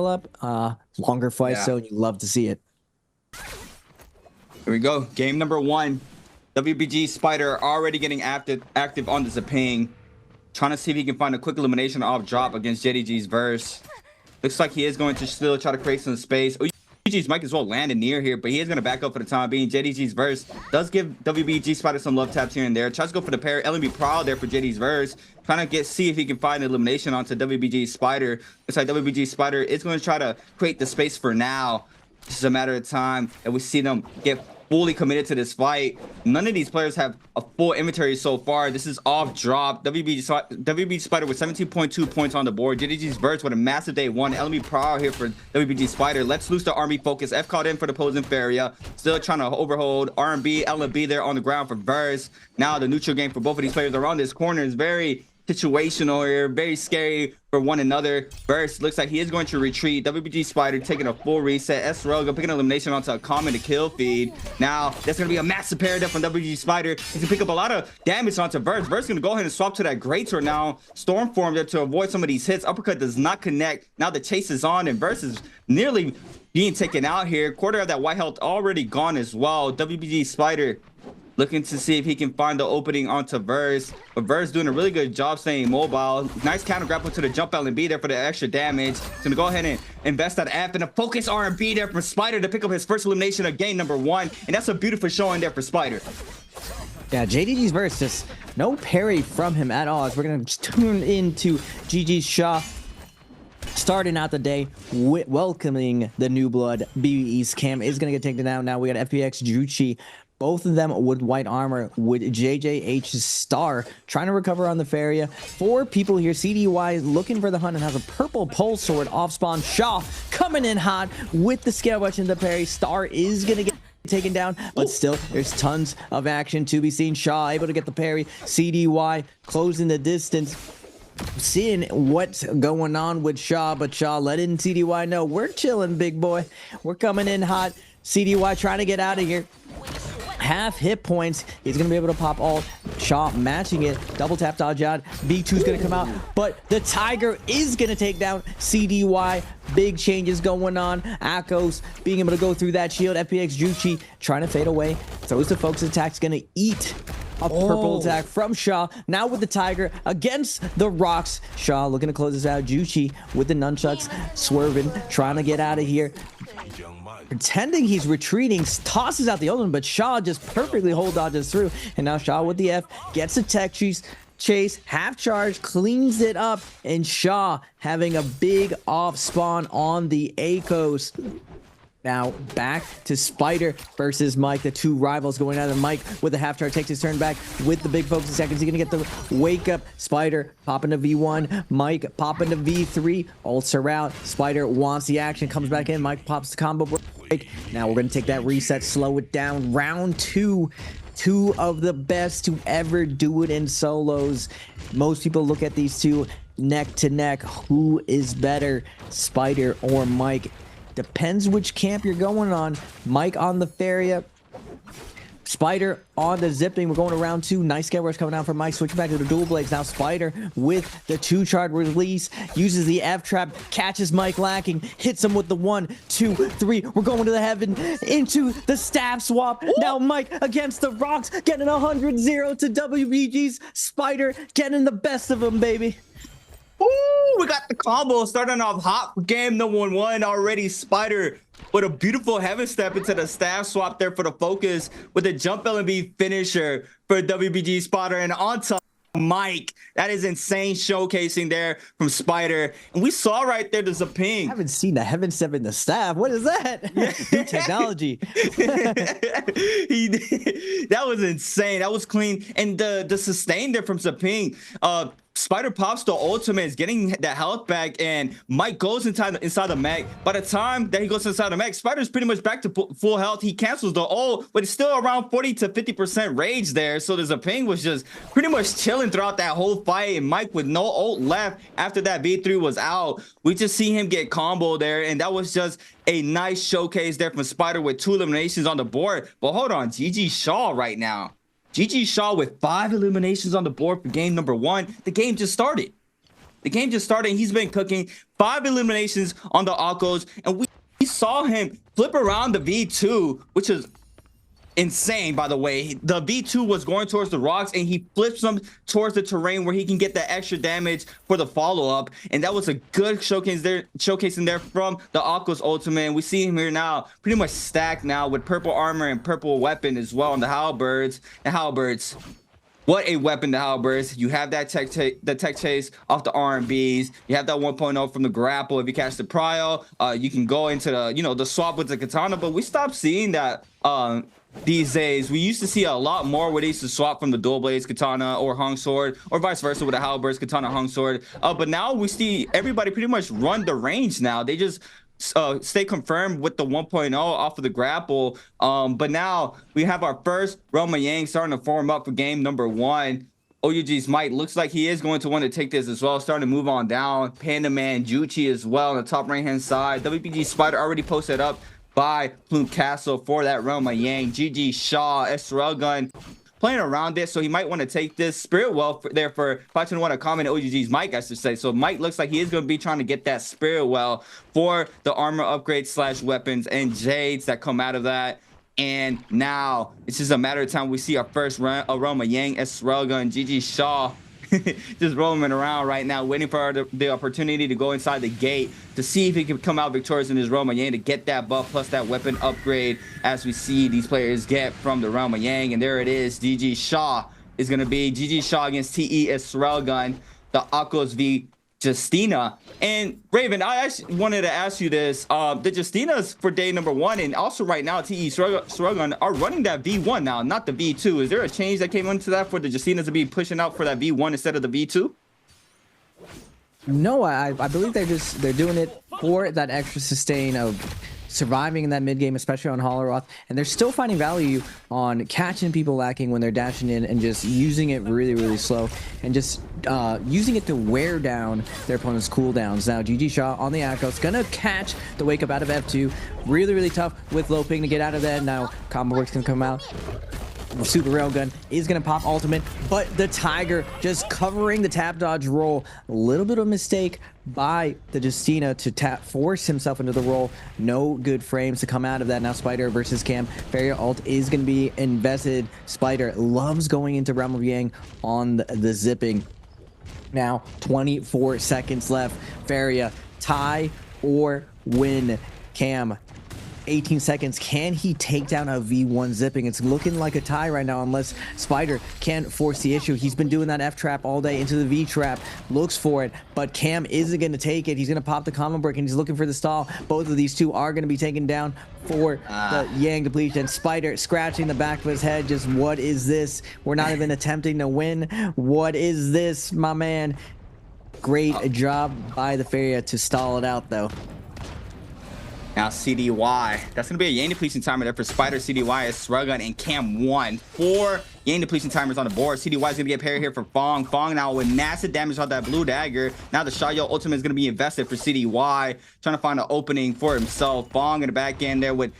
up. Longer fight, so you love to see it. Here we go. Game number 1. WBG Spider already getting active on the Zaping. Trying to see if he can find a quick elimination off drop against JDG's verse. Looks like he is going to still try to create some space. Oh, JDG's might as well land in near here, but he is going to back up for the time being. JDG's verse does give WBG Spider some love taps here and there. Tries to go for the pair. LNB Proud there for JD's verse. Trying to see if he can find an elimination onto WBG Spider. Looks like WBG Spider is going to try to create the space for now. It's just a matter of time and we see them get fully committed to this fight. None of these players have a full inventory so far. This is off drop. WBG Spider with 17.2 points on the board. JDG's verse with a massive day 1. LMB Pro here for WBG Spider. Let's loose the army focus. F called in for the opposing Feria. Still trying to overhold. RMB, LMB there on the ground for verse. Now the neutral game for both of these players around this corner is very situational here, very scary for one another. Verse looks like he is going to retreat. WBG Spider taking a full reset. SRL go pick an elimination onto a common to kill feed. Now that's gonna be a massive pair there from WBG Spider. He's gonna pick up a lot of damage onto Verse. Verse gonna go ahead and swap to that great sword now. Stormform there to avoid some of these hits. Uppercut does not connect. Now the chase is on and Verse is nearly being taken out here. Quarter of that white health already gone as well. WBG Spider looking to see if he can find the opening onto Verse. But Verse doing a really good job staying mobile. Nice counter grapple to the jump LNB there for the extra damage. He's gonna go ahead and invest that F and a focus RMB there from Spider to pick up his first elimination of game number 1. And that's a beautiful showing there for Spider. Yeah, JDG's verse, just no parry from him at all. As we're gonna tune into GG's Shaw. Starting out the day, welcoming the new blood. BBE's Cam is gonna get taken down. Now we got FPX Juchi. Both of them with white armor, with JJH's star trying to recover on the Feria. 4 people here. CDY looking for the hunt and has a purple pole sword off spawn. Shaw coming in hot with the scale rush into parry. Star is going to get taken down, but still there's tons of action to be seen. Shaw able to get the parry. CDY closing the distance. Seeing what's going on with Shaw, but Shaw letting CDY know we're chilling, big boy. We're coming in hot. CDY trying to get out of here. Half hit points. He's gonna be able to pop all. Shaw matching it. Double tap dodge out. B2's gonna come out, but the Tiger is gonna take down CDY. Big changes going on. Akos being able to go through that shield. FPX Juchi trying to fade away. Throws the focus attack's gonna eat a purple attack from Shaw. Now with the Tiger against the rocks. Shaw looking to close this out. Juchi with the nunchucks, swerving, trying to get out of here. Pretending he's retreating, tosses out the ultimate, but Shaw just perfectly hold dodges through. And now Shaw with the F gets a tech chase, half charge, cleans it up, and Shaw having a big off spawn on the Akos. Now back to Spider versus Mike, the 2 rivals going at it. Mike with the half charge takes his turn back with the big focus attack. Is he gonna get the wake up? Spider popping to V1, Mike popping to V3, ults are out. Spider wants the action, comes back in. Mike pops the combo break. Now we're gonna take that reset, slow it down. Round 2. 2 of the best to ever do it in solos. Most people look at these 2 neck to neck. Who is better, Spider or Mike? Depends which camp you're going on. Mike on the Feria. Spider on the zipping. We're going to round 2. Nice scale rush coming out from Mike. Switching back to the dual blades. Now Spider with the 2-charge release. Uses the F-trap. Catches Mike lacking. Hits him with the 1, 2, 3. We're going to the heaven. Into the staff swap. Ooh. Now Mike against the rocks. Getting 100-0 to WBG's. Spider getting the best of them, baby. Ooh, we got the combo starting off hot for game number 1 already. Spider with a beautiful heaven step into the staff swap there for the focus with a jump LNB finisher for WBG Spider, and on top Mike. That is insane showcasing there from Spider. And we saw right there the Zaping. I haven't seen the heaven step in the staff. What is that? New technology. That was insane. That was clean. And the sustain there from Zaping. Spider pops the ultimate, is getting that health back, and Mike goes inside the mech. By the time that he goes inside the mech, Spider's pretty much back to full health. He cancels the ult, but it's still around 40 to 50% rage there. So the Zaping was just pretty much chilling throughout that whole fight, and Mike with no ult left after that V3 was out. We just see him get comboed there, and that was just a nice showcase there from Spider with 2 eliminations on the board. But hold on, GG Shaw right now. GG Shaw with 5 eliminations on the board for game number 1. The game just started. The game just started and he's been cooking. 5 eliminations on the Akos, and we saw him flip around the V2, which is insane, by the way. The V2 was going towards the rocks and he flips them towards the terrain where he can get the extra damage for the follow-up, and that was a good showcasing there from the Akos ultimate. And we see him here now pretty much stacked now with purple armor and purple weapon as well on the halberds. And halberds, what a weapon, the halberds. You have that tech chase off the R&Bs. You have that 1.0 from the grapple. If you catch the prio, you can go into the, you know, the swap with the katana. But we stopped seeing that these days. We used to see a lot more where they used to swap from the dual blades katana or hung sword, or vice versa with the halberds katana hung sword. But now we see everybody pretty much run the range now. They just stay confirmed with the 1.0 off of the grapple. But now we have our first Roma Yang starting to form up for game number 1. OUG's Might looks like he is going to want to take this as well, starting to move on down. Panda Man, Juchi as well on the top right hand side. WPG Spider already posted up by Plume Castle for that Roma Yang. GG Shaw, SRL gun playing around it, so he might want to take this. Spirit Well there for 521 a comment. OGG's Mike, I should say. So Mike looks like he is going to be trying to get that Spirit Well for the armor upgrades / weapons and jades that come out of that. And now it's just a matter of time we see our first Roma Yang SRL gun. GG Shaw just roaming around right now, waiting for the opportunity to go inside the gate to see if he can come out victorious in his Roma Yang to get that buff plus that weapon upgrade, as we see these players get from the Roma Yang. And there it is. GG Shaw is going to be GG Shaw against TE Israel gun, the Akos v Justina. And Raven, I actually wanted to ask you this. The Justinas for day number 1 and also right now TE Srugun are running that V1 now, not the V2. Is there a change that came into that for the Justinas to be pushing out for that V1 instead of the V2? No, I believe they're doing it for that extra sustain of surviving in that mid game, especially on Holoroth, and they're still finding value on catching people lacking when they're dashing in and just using it really slow and just using it to wear down their opponent's cooldowns. Now GG Shaw on the Akos gonna catch the wake up out of F2. Really tough with low ping to get out of that. Now combo works gonna come out. Super Railgun is going to pop ultimate, but the Tiger just covering the tap dodge roll. A little bit of a mistake by the Justina to force himself into the roll. No good frames to come out of that. Now Spider versus Cam. Feria ult is going to be invested. Spider loves going into Realm of Yang on the zipping. Now 24 seconds left. Feria tie or win. Cam 18 seconds. Can he take down a V1 zipping? It's looking like a tie right now unless Spider can't force the issue. He's been doing that F trap all day into the V trap. Looks for it, but Cam isn't going to take it. He's going to pop the combo break and he's looking for the stall. Both of these two are going to be taken down for the Yang depletion. Spider scratching the back of his head. Just what is this? We're not even attempting to win. What is this, my man? Great job by the Feria to stall it out though. Now CDY, that's gonna be a Yang depletion timer there for Spider, CDY, Srugun, and Cam 1. 4 Yang depletion timers on the board. CDY is gonna get parried here for Fong. Fong now with massive damage on that blue dagger. Now the Shayo ultimate is gonna be invested for CDY, trying to find an opening for himself. Fong in the back end there with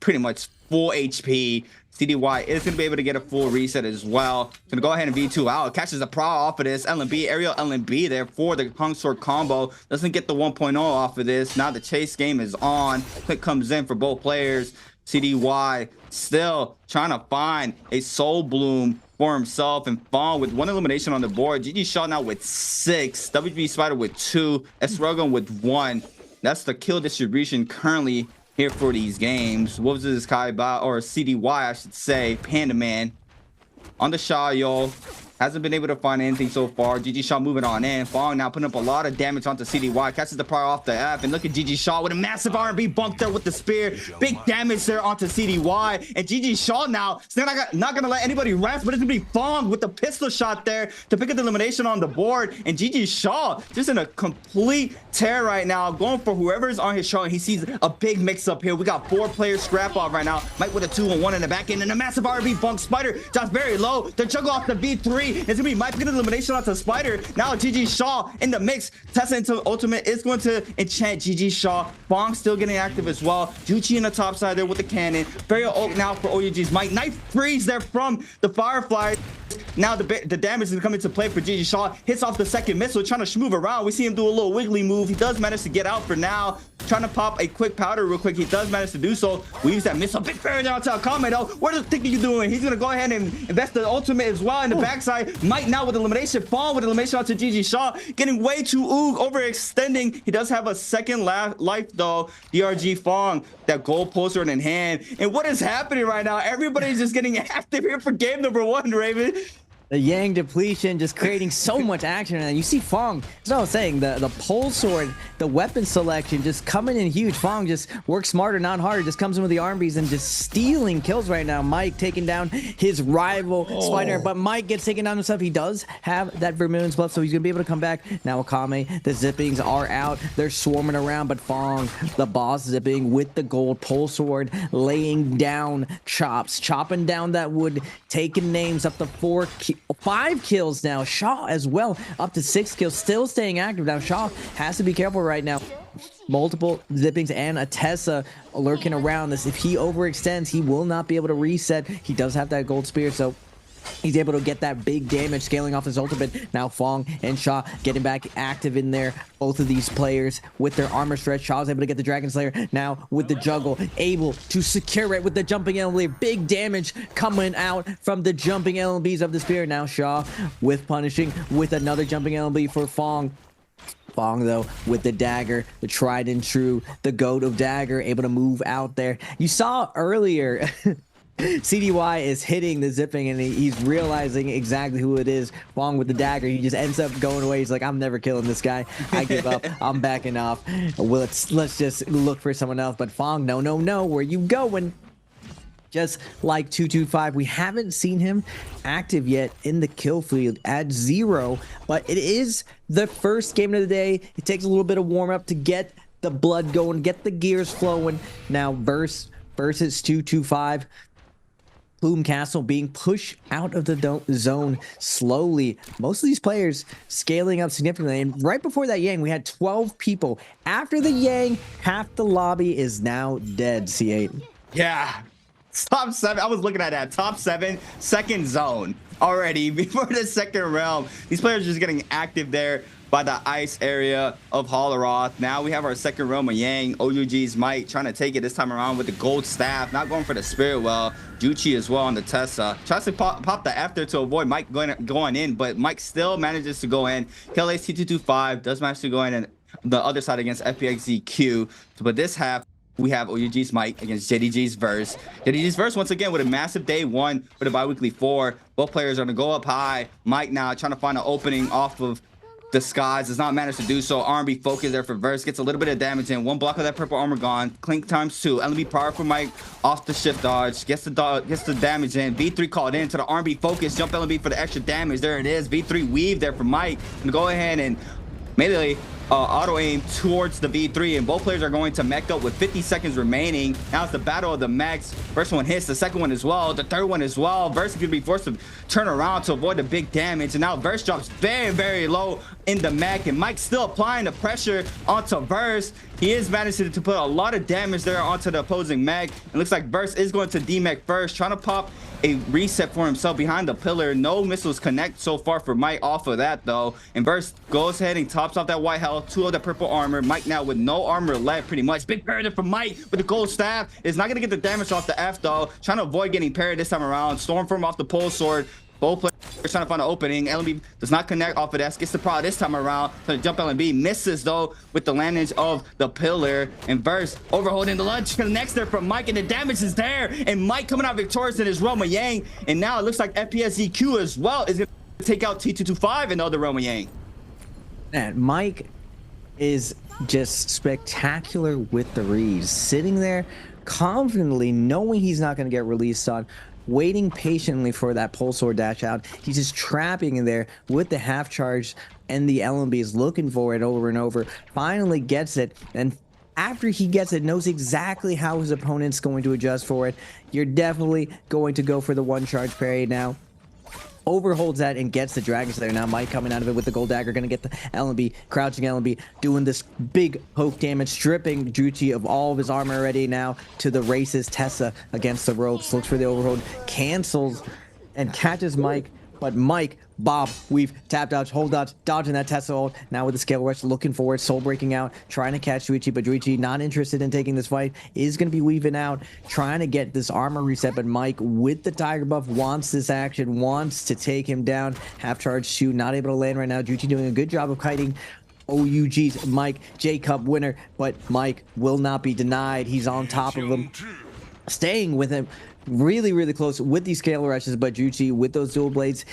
pretty much full HP. CDY is going to be able to get a full reset as well. Going to go ahead and V2 out. Catches a prowl off of this. LNB, aerial LNB there for the hung sword combo. Doesn't get the 1.0 off of this. Now the chase game is on. Click comes in for both players. CDY still trying to find a soul bloom for himself, and Fong with 1 elimination on the board. GG Shaw now with 6. WB Spider with 2. Esrogan with 1. That's the kill distribution currently here for these games. What was this Kai Ba or CDY, I should say? Panda Man on the Shayo. Hasn't been able to find anything so far. GG Shaw moving on in. Fong now putting up a lot of damage onto CDY. Catches the prior off the F. And look at GG Shaw with a massive R&B bump there with the spear. Big damage there onto CDY. And GG Shaw now, it's not going to let anybody rest, but it's going to be Fong with the pistol shot there to pick up the elimination on the board. And GG Shaw just in a complete tear right now, going for whoever's on his shoulder. He sees a big mix-up here. We got 4 players scrap off right now. Mike with a 2-on-1 in the back end. And a massive R&B bump. Spider just very low. The juggle off the V3. It's gonna be Mike picking the elimination onto Spider. Now GG Shaw in the mix. Tessa into ultimate is going to enchant GG Shaw. Fong still getting active as well. Juchi in the top side there with the cannon. Burial Oak now for OUG's Mike. Knife freeze there from the Firefly. now the damage is coming to play for GG Shaw. Hits off the second missile, trying to move around. We see him do a little wiggly move. He does manage to get out for now. Trying to pop a quick powder real quick. He does manage to do so. We use that missile. Big fair down to Akame though. What is the thing you doing? He's gonna go ahead and invest the ultimate as well in the backside. Mike now with elimination. Fawn with elimination onto GG Shaw. Getting way too overextending. He does have a second life though. DRG Fong, that gold poster in hand. And what is happening right now? Everybody's just getting active here for game number 1, Raven. The Yang depletion just creating so much action, and you see Fong. That's what I was saying. The pole sword, the weapon selection just coming in huge. Fong just works smarter, not harder. Just comes in with the arm beats and just stealing kills right now. Mike taking down his rival Spider, but Mike gets taken down himself. He does have that Vermilion buff, so he's gonna be able to come back. Now Akame, the zippings are out. They're swarming around, but Fong, the boss, zipping with the gold pole sword, laying down chops, chopping down that wood, taking names up to 5 kills now. Shaw as well up to 6 kills, still staying active. Now Shaw has to be careful right now. Multiple zippings and a Tessa lurking around this. If he overextends, he will not be able to reset. He does have that gold spear, so he's able to get that big damage scaling off his ultimate. Now Fong and Shaw getting back active in there. Both of these players with their armor stretch. Shaw's able to get the Dragon Slayer now with the juggle, able to secure it with the jumping LB. Big damage coming out from the jumping LBs of the spear. Now Shaw with punishing with another jumping LB for Fong. Fong though with the dagger, the tried and true, the goat of dagger, able to move out there. You saw earlier CDY is hitting the zipping and he's realizing exactly who it is. Fong with the dagger, he just ends up going away. He's like, I'm never killing this guy. I give up. I'm backing off. Well, let's just look for someone else. But Fong, no, where you going? Just like 225, we haven't seen him active yet in the kill field at 0, but it is the first game of the day. It takes a little bit of warm up to get the blood going, get the gears flowing. Now versus 225. Plume Castle being pushed out of the zone slowly. Most of these players scaling up significantly. And right before that Yang, we had 12 people. After the Yang, half the lobby is now dead, C8. Yeah. Top 7. I was looking at that. Top 7, second zone already before the second realm. These players are just getting active there by the ice area of Halaroth. Now we have our second realm of Yang. OUG's Mike trying to take it this time around with the gold staff, not going for the spirit well. Juchi as well on the Tessa. Tries to pop the after to avoid Mike going in, but Mike still manages to go in. Kill Ace T225 does manage to go in and the other side against FPXZQ. But this half, we have OUG's Mike against JDG's Verse. JDG's Verse once again with a massive day 1 for the bi-weekly 4. Both players are going to go up high. Mike now trying to find an opening off of Disguise, does not manage to do so. R&B focus there for Verse, gets a little bit of damage in. 1 block of that purple armor gone. Clink times 2. LB power for Mike off the shift dodge, gets the damage in. V3 called in to the R&B focus, jump LB for the extra damage. There it is. V3 weave there for Mike. And go ahead and melee auto aim towards the V3, and both players are going to mech up with 50 seconds remaining. Now it's the battle of the mechs. First one hits, the second one as well, the third one as well. Verse is going to be forced to turn around to avoid the big damage, and now Verse drops very low in the mech, and Mike's still applying the pressure onto Verse. He is managing to put a lot of damage there onto the opposing mech. It looks like Verse is going to demech first, trying to pop a reset for himself behind the pillar. No missiles connect so far for Mike off of that though, and Verse goes ahead and tops off that white health, 2 of the purple armor. Mike now with no armor left pretty much. Big parry from Mike with the gold staff. Is not gonna get the damage off the F though, trying to avoid getting parried this time around. Stormform off the pole sword. Both players trying to find an opening. LB does not connect off of that. Gets the prod this time around. So the jump LB misses though with the landage of the pillar. And Verse overholding the lunge connects there from Mike, and the damage is there. And Mike coming out victorious in his realm of Yang. And now it looks like FPSZQ as well is going to take out T225 in the other realm of Yang. Man, Mike is just spectacular with the reads. Sitting there confidently knowing he's not going to get released on, waiting patiently for that pole sword dash out. He's just trapping in there with the half charge, and the LMB is looking for it over and over. Finally gets it, and after he gets it, knows exactly how his opponent's going to adjust for it. You're definitely going to go for the 1 charge parry now. Overholds that and gets the Dragon Slayer. Now Mike coming out of it with the gold dagger, gonna get the LMB, crouching LMB, doing this big poke damage, stripping Juchi of all of his armor already now to the races. Tessa against the ropes, looks for the overhold, cancels and catches Mike but Mike, Bob, we've tap dodge, hold dodge, dodging that Tesla ult. Now with the scale rush, looking forward, soul breaking out, trying to catch Juichi, but Juichi not interested in taking this fight, is going to be weaving out, trying to get this armor reset, but Mike with the Tiger buff wants this action, wants to take him down. Half charge shoot, not able to land right now. Juichi doing a good job of kiting OUG's Mike, J-Cup winner, but Mike will not be denied. He's on top of him, staying with him really close with these scale rushes, but Juichi with those dual blades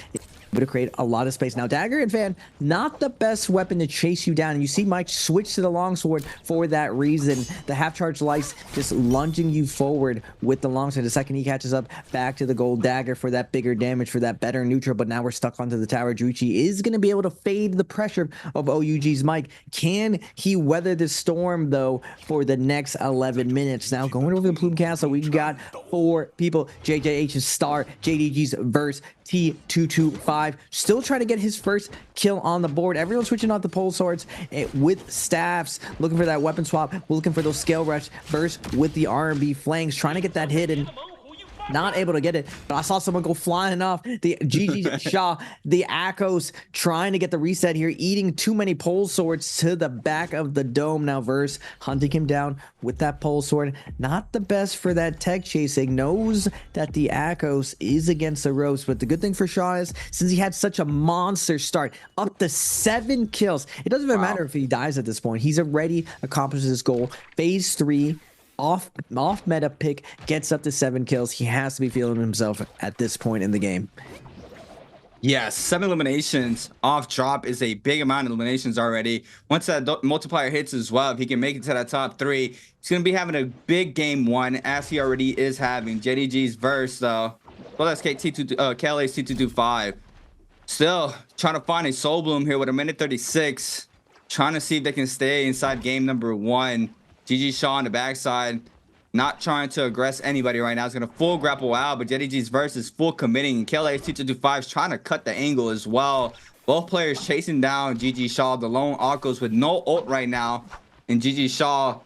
to create a lot of space. Now Dagger and Fan, not the best weapon to chase you down, and you see Mike switch to the longsword for that reason. The half charge lights just lunging you forward with the longsword. The second he catches up, back to the gold Dagger for that bigger damage, for that better neutral, but now we're stuck onto the tower. Juichi is going to be able to fade the pressure of OUG's Mike. Can he weather the storm though for the next 11 minutes? Now going over the Plume Castle, we've got 4 people. JJH's Star, JDG's Verse, T225 still trying to get his first kill on the board. Everyone switching off the pole swords with staffs, looking for that weapon swap, looking for those scale rush. Verse with the R&B flanks, trying to get that hit, and not able to get it, but I saw someone go flying off. The GG Shaw, the Akos trying to get the reset here, eating too many pole swords to the back of the dome. Now Verse hunting him down with that pole sword. Not the best for that tech chasing. Knows that the Akos is against the ropes, but the good thing for Shaw is, since he had such a monster start, up to 7 kills, it doesn't even matter if he dies at this point. He's already accomplished his goal. Phase 3. Off meta pick, gets up to 7 kills. He has to be feeling himself at this point in the game. Yeah, 7 eliminations off drop is a big amount of eliminations already. Once that multiplier hits as well, if he can make it to that top 3, he's going to be having a big game 1, as he already is having. JDG's Verse, though. Well, that's KLA's T225. Still trying to find a Soul Bloom here with a minute 36. Trying to see if they can stay inside game number 1. GG Shaw on the backside, not trying to aggress anybody right now. He's going to full grapple out, but JDG's Verse is full committing. And KLA's T225 is trying to cut the angle as well. Both players chasing down GG Shaw, the lone Akos with no ult right now. And GG Shaw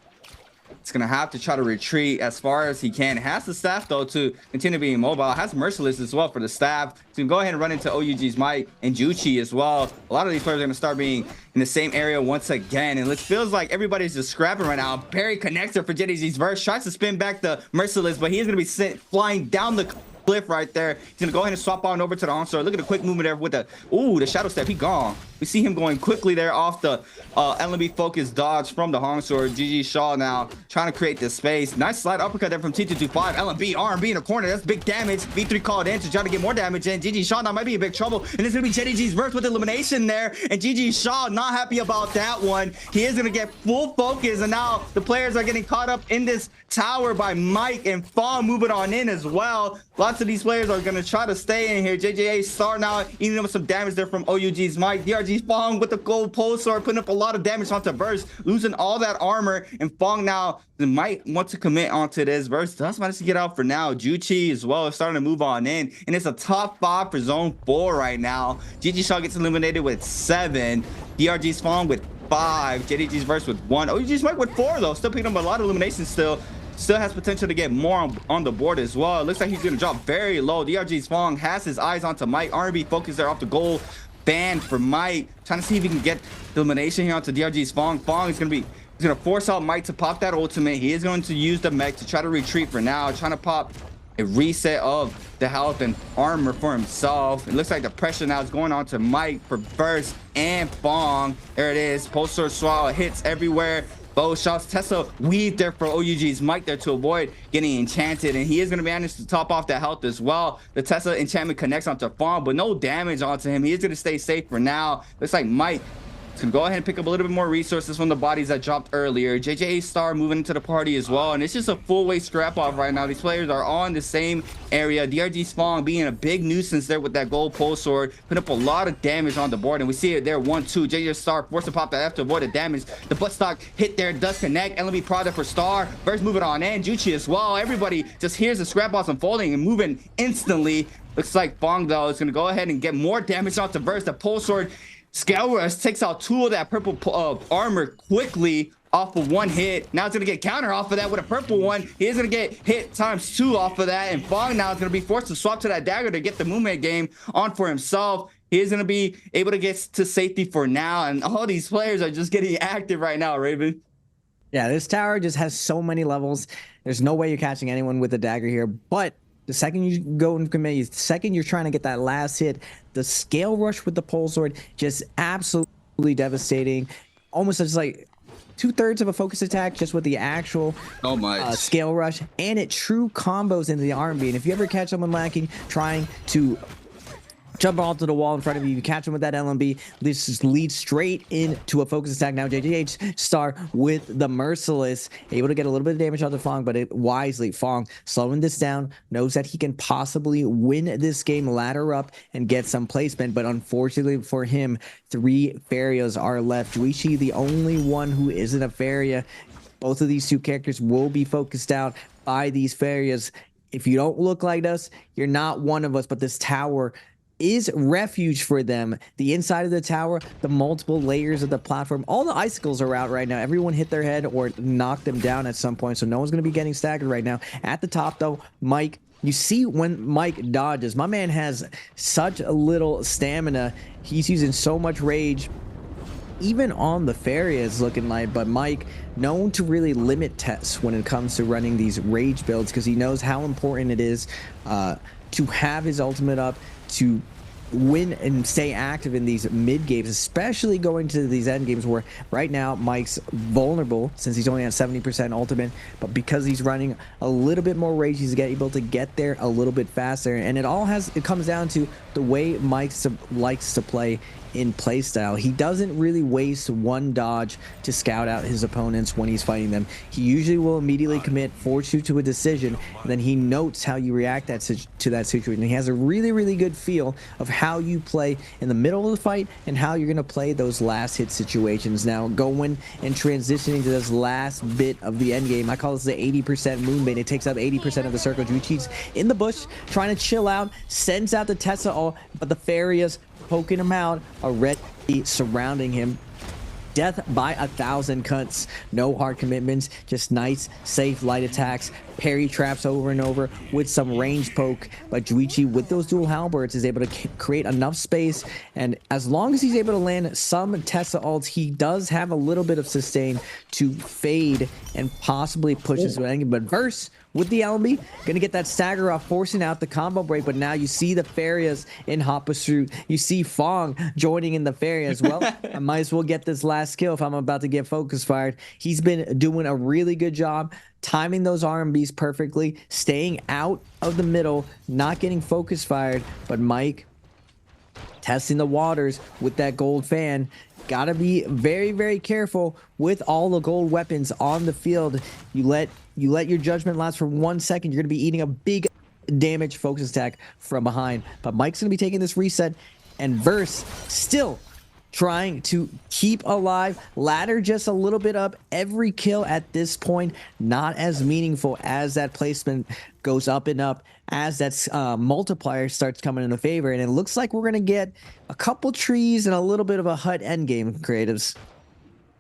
is going to have to try to retreat as far as he can. Has the staff, though, to continue being mobile. Has Merciless as well for the staff. So go ahead and run into OUG's Mike and Juichi as well. A lot of these players are going to start being in the same area once again. And it feels like everybody's just scrapping right now. Parry connector for JDG's Verse. Tries to spin back the Merciless, but he is going to be sent flying down the cliff right there. He's going to go ahead and swap on over to the onslaught. Look at the quick movement there with the, the shadow step. He gone. We see him going quickly there off the LMB focus dodge from the Hongsword. GG Shaw now trying to create this space. Nice slide uppercut there from T225. LMB, R&B in the corner. That's big damage. V3 called in to try to get more damage in. GG Shaw now might be in big trouble. And it's going to be JDG's Verse with elimination there. And GG Shaw not happy about that one. He is going to get full focus. And now the players are getting caught up in this tower by Mike and Fawn moving on in as well. Lots of these players are going to try to stay in here. JJA Star now eating up some damage there from OUG's Mike. DRG's Fong with the gold pole sword, putting up a lot of damage onto Verse, losing all that armor. And Fong now might want to commit onto this. Verse does manage to get out for now. Juchi as well is starting to move on in. And it's a top 5 for zone 4 right now. GG Shaw gets eliminated with 7. DRG's Fong with 5. JDG's Verse with 1. OUG's Mike with 4 though. Still picking up a lot of eliminations still. Still has potential to get more on the board as well. It looks like he's going to drop very low. DRG's Fong has his eyes onto Mike. R&B focus there off the goal. Ban for Mike. Trying to see if he can get the elimination here onto DRG's Fong. Fong is going to be... He's going to force out Mike to pop that ultimate. He is going to use the mech to try to retreat for now. Trying to pop a reset of the health and armor for himself. It looks like the pressure now is going on to Mike for Burst and Fong. There it is. Post sword swallow hits everywhere. Bow shots. Tesla weave there for OUG's Mike there to avoid getting enchanted. And he is going to manage to top off that health as well. The Tesla enchantment connects onto Fong, but no damage onto him. He is going to stay safe for now. Looks like Mike can go ahead and pick up a little bit more resources from the bodies that dropped earlier. JJ Star moving into the party as well, and it's just a full way scrap off right now. These players are all in the same area. DRG's Fong being a big nuisance there with that gold pole sword, putting up a lot of damage on the board, and we see it there 1-2. JJ Star forced to pop that F to avoid the damage. The buttstock hit there does connect. LMB product for Star. First moving on in. Juchi as well. Everybody just hears the scrap offs unfolding and moving instantly. Looks like Fong though is going to go ahead and get more damage onto Verse. The pole sword Scale Rush takes out 2 of that purple armor quickly. off of one hit. Now it's gonna get counter off of that with a purple one. He is gonna get hit ×2 off of that, and Fong now is gonna be forced to swap to that dagger to get the movement game on for himself. He is gonna be able to get to safety for now, and all these players are just getting active right now, Raven. Yeah, this tower just has so many levels. There's no way you're catching anyone with a dagger here, but the second you go and commit, the second you're trying to get that last hit, the scale rush with the pole sword, just absolutely devastating. Almost just like 2/3 of a focus attack just with the actual scale rush, and it true combos into the R&B. And if you ever catch someone lacking trying to jump onto the wall in front of you, you catch him with that LMB, this just leads straight into a focus attack. Now JJH Star with the Merciless, able to get a little bit of damage on the Fong, but wisely Fong slowing this down, knows that he can possibly win this game, ladder up and get some placement, but unfortunately for him, 3 Farias are left. Juichi, the only one who isn't a Faria. Both of these 2 characters will be focused out by these Farias. If you don't look like us, you're not one of us, but this tower is refuge for them. The inside of the tower, the multiple layers of the platform, all the icicles are out right now. Everyone hit their head or knocked them down at some point, so no one's going to be getting staggered right now. At the top though, Mike, you see when Mike dodges, my man has such a little stamina. He's using so much rage, even on the Farias looking like, but Mike known to really limit tests when it comes to running these rage builds, because he knows how important it is to have his ultimate up, to win and stay active in these mid games, especially going to these end games where right now Mike's vulnerable since he's only at 70% ultimate, but because he's running a little bit more rage, he's able to get there a little bit faster. And it comes down to the way Mike likes to play in playstyle. He doesn't really waste one dodge to scout out his opponents when he's fighting them. He usually will immediately commit, force you to a decision, and then he notes how you react to that situation. He has a really good feel of how you play in the middle of the fight and how you're going to play those last hit situations. Now going and transitioning to this last bit of the end game, I call this the 80% moonbait. It takes up 80% of the circle. Juichi's in the bush trying to chill out, sends out the Tesla, but the Farias poking him out, already surrounding him. Death by 1,000 cuts. No hard commitments, just nice, safe light attacks. Parry traps over and over with some range poke. But Juichi, with those dual halberds, is able to create enough space. And as long as he's able to land some Tesla ults, he does have a little bit of sustain to fade and possibly push his way. But Verse with the LB, gonna get that stagger off, forcing out the combo break. But now you see the Farias in hot pursuit. You see Fong joining in the Farias. Well, I might as well get this last kill if I'm about to get focus fired. He's been doing a really good job timing those RMBs perfectly, staying out of the middle, not getting focus fired. But Mike testing the waters with that gold fan. Gotta be very careful with all the gold weapons on the field. You let your judgment last for 1 second, you're gonna be eating a big damage focus attack from behind. But Mike's gonna be taking this reset, and Verse still trying to keep alive, ladder just a little bit up. Every kill at this point not as meaningful as that placement goes up and up as that multiplier starts coming into favor. And it looks like we're gonna get a couple trees and a little bit of a hut endgame, creatives.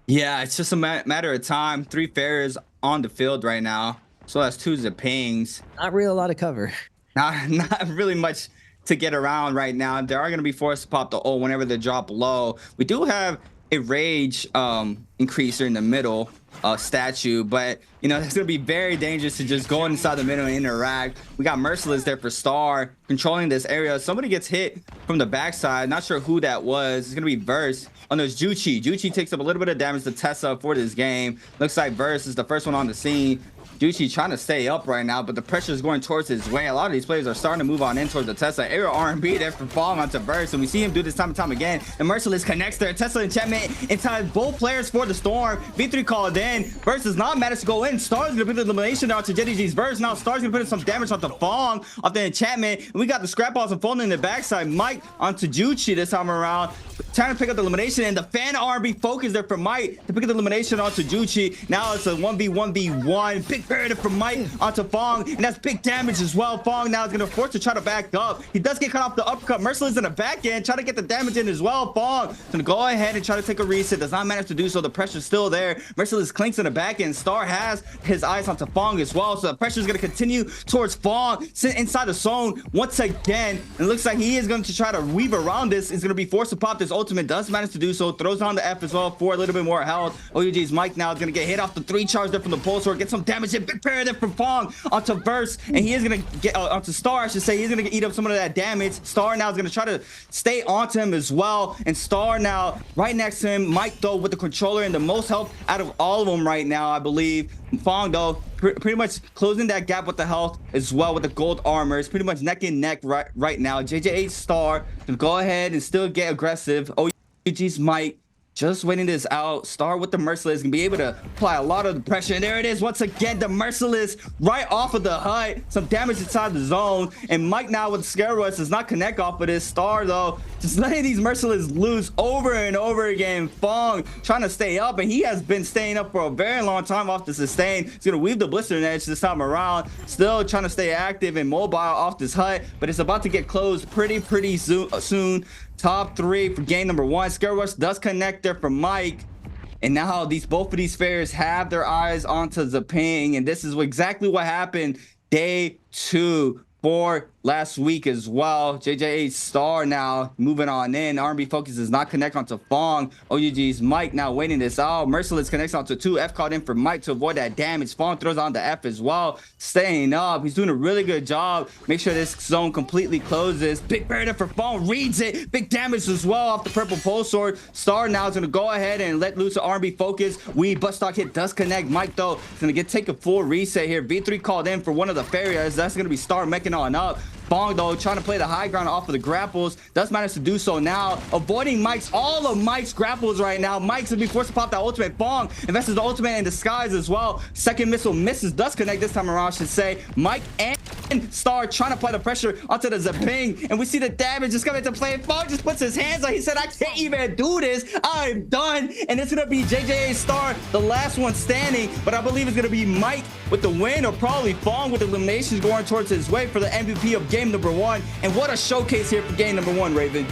Yeah, it's just a matter of time. 3 Farias on the field right now, so that's 2 Zapings. Not really a lot of cover. Not really much to get around right now. They are going to be forced to pop the ult whenever they drop low. We do have a rage increaser in the middle statue, but you know, it's going to be very dangerous to just go inside the middle and interact. We got Merciless there for Star controlling this area. Somebody gets hit from the backside, not sure who that was. It's going to be Verse. Oh no, it's Juichi. Juichi takes up a little bit of damage to Tessa for this game. Looks like Verse is the first one on the scene. Juichi trying to stay up right now, but the pressure is going towards his way. A lot of these players are starting to move on in towards the Tesla. Aerial R&B there for falling onto Verse, and we see him do this time and time again. The Merciless connects there. Tesla enchantment in time. Both players for the Storm. V3 called in. Verse does not manage to go in. Star's gonna put the elimination onto JDG's Verse. Now Star's gonna put in some damage on the Fong off the enchantment. And we got the scrap balls unfolding in the backside. Mike onto Juichi this time around. trying to pick up the elimination, and the fan R&B focus there from Mike to pick up the elimination onto Juchi. Now it's a 1v1v1. Big imperative from Mike onto Fong, and that's big damage as well. Fong now is going to force to try to back up. He does get cut off the uppercut. Merciless in the back end, trying to get the damage in as well. Fong is going to go ahead and try to take a reset. Does not manage to do so. The pressure's still there. Merciless clinks in the back end. Star has his eyes onto Fong as well, so the pressure is going to continue towards Fong. Sit inside the zone once again. It looks like he is going to try to weave around this. Is going to be forced to pop this ultimate. Does manage to do so. Throws on the F as well for a little bit more health. OUG's Mike now is going to get hit off the 3 charge there from the pulse sword. Get some damage in. Big imperative from Fong onto Verse, and he is going to get onto Star, I should say. He's going to eat up some of that damage. Star now is going to try to stay onto him as well, and Star now right next to him. Mike though with the controller and the most health out of all of them right now, I believe. Fong though pretty much closing that gap with the health as well with the gold armor. It's pretty much neck and neck right now. JJ8 Star can go ahead and still get aggressive. OUG's Mike just waiting this out. Star with the Merciless can be able to apply a lot of the pressure, and there it is once again, the Merciless right off of the hut. Some damage inside the zone, and Mike now with Scare Rush does not connect off of this. Star though just letting these Merciless lose over and over again. Fong trying to stay up, and he has been staying up for a very long time off the sustain. He's gonna weave the Blistering Edge this time around, still trying to stay active and mobile off this hut, but it's about to get closed pretty soon. Top 3 for game number 1. Scare Rush does connect there from Mike. And now both of these players have their eyes onto Zaping. And this is exactly what happened day 2 for last week as well. JJ8 Star now moving on in. R&B focus does not connect onto Fong. OUG's Mike now waiting this out. Merciless connects onto 2. F called in for Mike to avoid that damage. Fong throws on the F as well, staying up. He's doing a really good job. Make sure this zone completely closes. Big imperative for Fong, reads it. Big damage as well off the purple pulse sword. Star now is going to go ahead and let loose the R&B focus. Butt stock hit does connect. Mike though is going to take a full reset here. V3 called in for one of the Farias. That's going to be Star meching on up. Fong though trying to play the high ground off of the grapples, does manage to do so now, avoiding all of Mike's grapples right now. Mike's gonna be forced to pop that ultimate. Fong invests the ultimate in disguise as well. Second missile misses, does connect this time around, I should say. Mike and Star trying to apply the pressure onto the Zaping, and we see the damage just coming into play. Fong just puts his hands on. He said, I can't even do this, I'm done. And it's gonna be JJ8 Star, the last one standing, but I believe it's gonna be Mike with the win, or probably Fong with eliminations going towards his way for the MVP of game number 1. And what a showcase here for game number 1, Raven.